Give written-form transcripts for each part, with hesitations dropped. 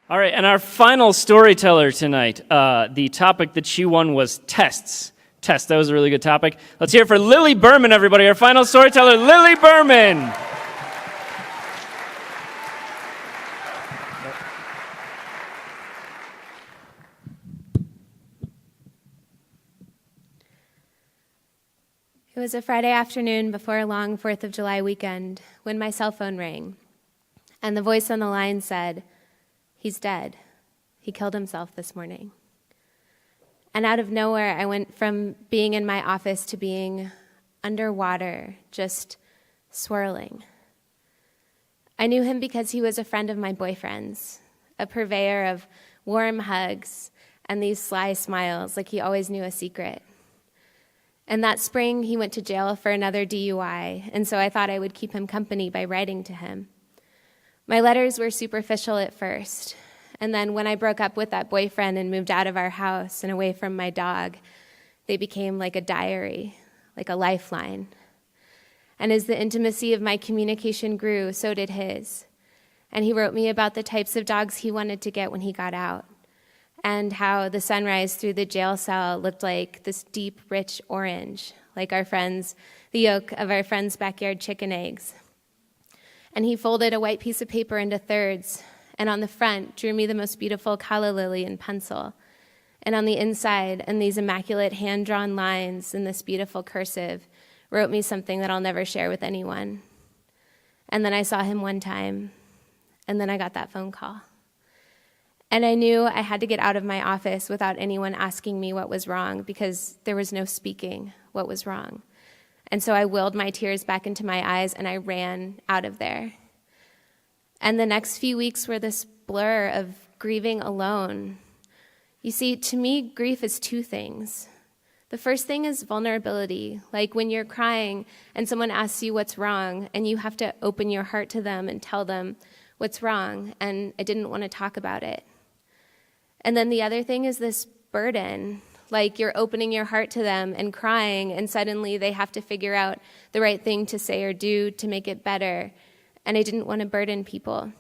All right, and our final storyteller tonight, the topic that she won was tests. Tests, that was a really good topic. Let's hear it for Lily Berman, everybody. Our final storyteller, Lily Berman. It was a Friday afternoon before a long 4th of July weekend when my cell phone rang, and the voice on the line said, "He's dead. He killed himself this morning." And out of nowhere, I went from being in my office to being underwater, just swirling. I knew him because he was a friend of my boyfriend's, a purveyor of warm hugs and these sly smiles like he always knew a secret. And that spring, he went to jail for another DUI, and so I thought I would keep him company by writing to him. My letters were superficial at first, and then when I broke up with that boyfriend and moved out of our house and away from my dog, they became like a diary, like a lifeline. And as the intimacy of my communication grew, so did his. And he wrote me about the types of dogs he wanted to get when he got out, and how the sunrise through the jail cell looked like this deep, rich orange, like the yolk of our friend's backyard chicken eggs. And he folded a white piece of paper into thirds, and on the front drew me the most beautiful calla lily in pencil. And on the inside, in these immaculate hand-drawn lines in this beautiful cursive, wrote me something that I'll never share with anyone. And then I saw him one time, and then I got that phone call. And I knew I had to get out of my office without anyone asking me what was wrong, because there was no speaking what was wrong. And so I willed my tears back into my eyes, and I ran out of there. And the next few weeks were this blur of grieving alone. You see, to me, grief is two things. The first thing is vulnerability, like when you're crying and someone asks you what's wrong, and you have to open your heart to them and tell them what's wrong, and I didn't want to talk about it. And then the other thing is this burden, like you're opening your heart to them and crying, and suddenly they have to figure out the right thing to say or do to make it better. And I didn't want to burden people,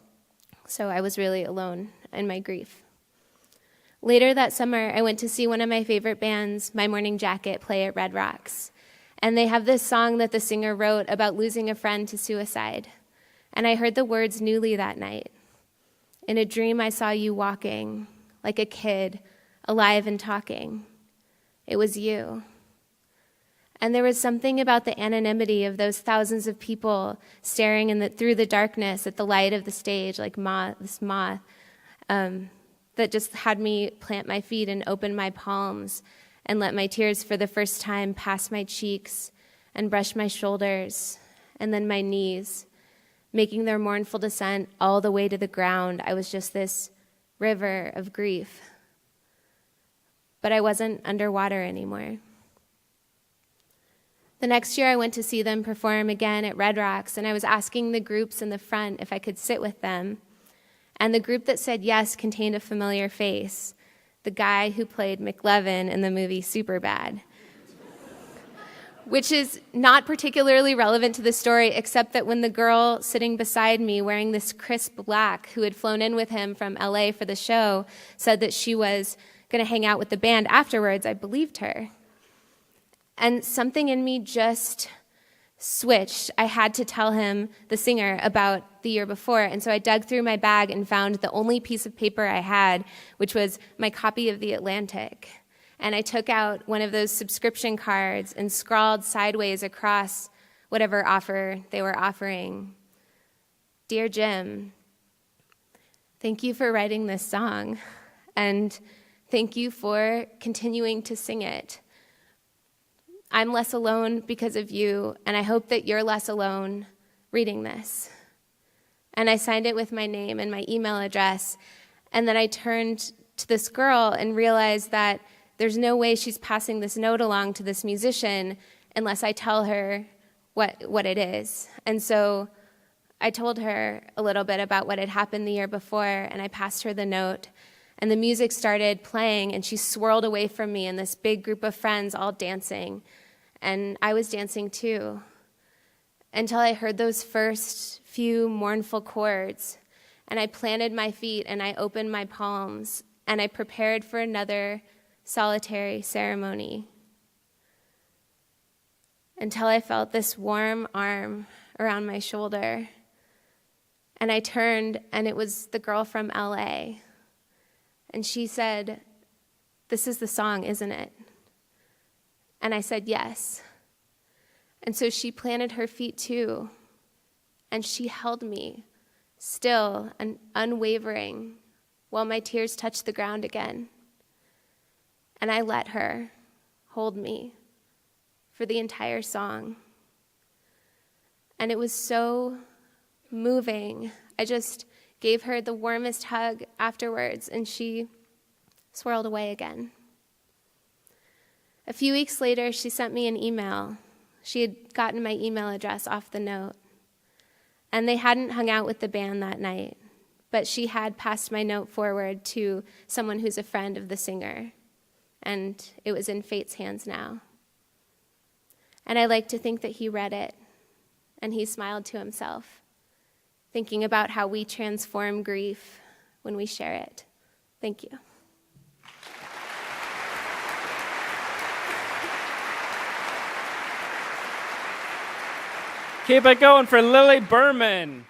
so I was really alone in my grief. Later that summer, I went to see one of my favorite bands, My Morning Jacket, play at Red Rocks. And they have this song that the singer wrote about losing a friend to suicide. And I heard the words newly that night. "In a dream I saw you walking, like a kid, alive and talking. It was you." And there was something about the anonymity of those thousands of people staring through the darkness at the light of the stage, like this moth, that just had me plant my feet and open my palms and let my tears for the first time pass my cheeks and brush my shoulders and then my knees, making their mournful descent all the way to the ground. I was just this river of grief. But I wasn't underwater anymore. The next year I went to see them perform again at Red Rocks, and I was asking the groups in the front if I could sit with them. And the group that said yes contained a familiar face, the guy who played McLevin in the movie Superbad, which is not particularly relevant to the story, except that when the girl sitting beside me wearing this crisp black, who had flown in with him from LA for the show, said that she was going to hang out with the band afterwards, I believed her. And something in me just switched. I had to tell him, the singer, about the year before. And so I dug through my bag and found the only piece of paper I had, which was my copy of The Atlantic. And I took out one of those subscription cards and scrawled sideways across whatever offer they were offering. "Dear Jim, thank you for writing this song, and thank you for continuing to sing it. I'm less alone because of you, and I hope that you're less alone reading this." And I signed it with my name and my email address, and then I turned to this girl and realized that there's no way she's passing this note along to this musician unless I tell her what it is. And so I told her a little bit about what had happened the year before, and I passed her the note. And the music started playing, and she swirled away from me and this big group of friends all dancing. And I was dancing too, until I heard those first few mournful chords. and I planted my feet, and I opened my palms, and I prepared for another solitary ceremony until I felt this warm arm around my shoulder. And I turned, and it was the girl from LA. And she said, "This is the song, isn't it?" And I said, "Yes." And so she planted her feet too, and she held me, still and unwavering, while my tears touched the ground again. And I let her hold me for the entire song. And it was so moving. I just gave her the warmest hug afterwards, and she swirled away again. A few weeks later, she sent me an email. She had gotten my email address off the note. And they hadn't hung out with the band that night, but she had passed my note forward to someone who's a friend of the singer. And it was in fate's hands now. And I like to think that he read it, and he smiled to himself, thinking about how we transform grief when we share it. Thank you. Keep it going for Lily Berman.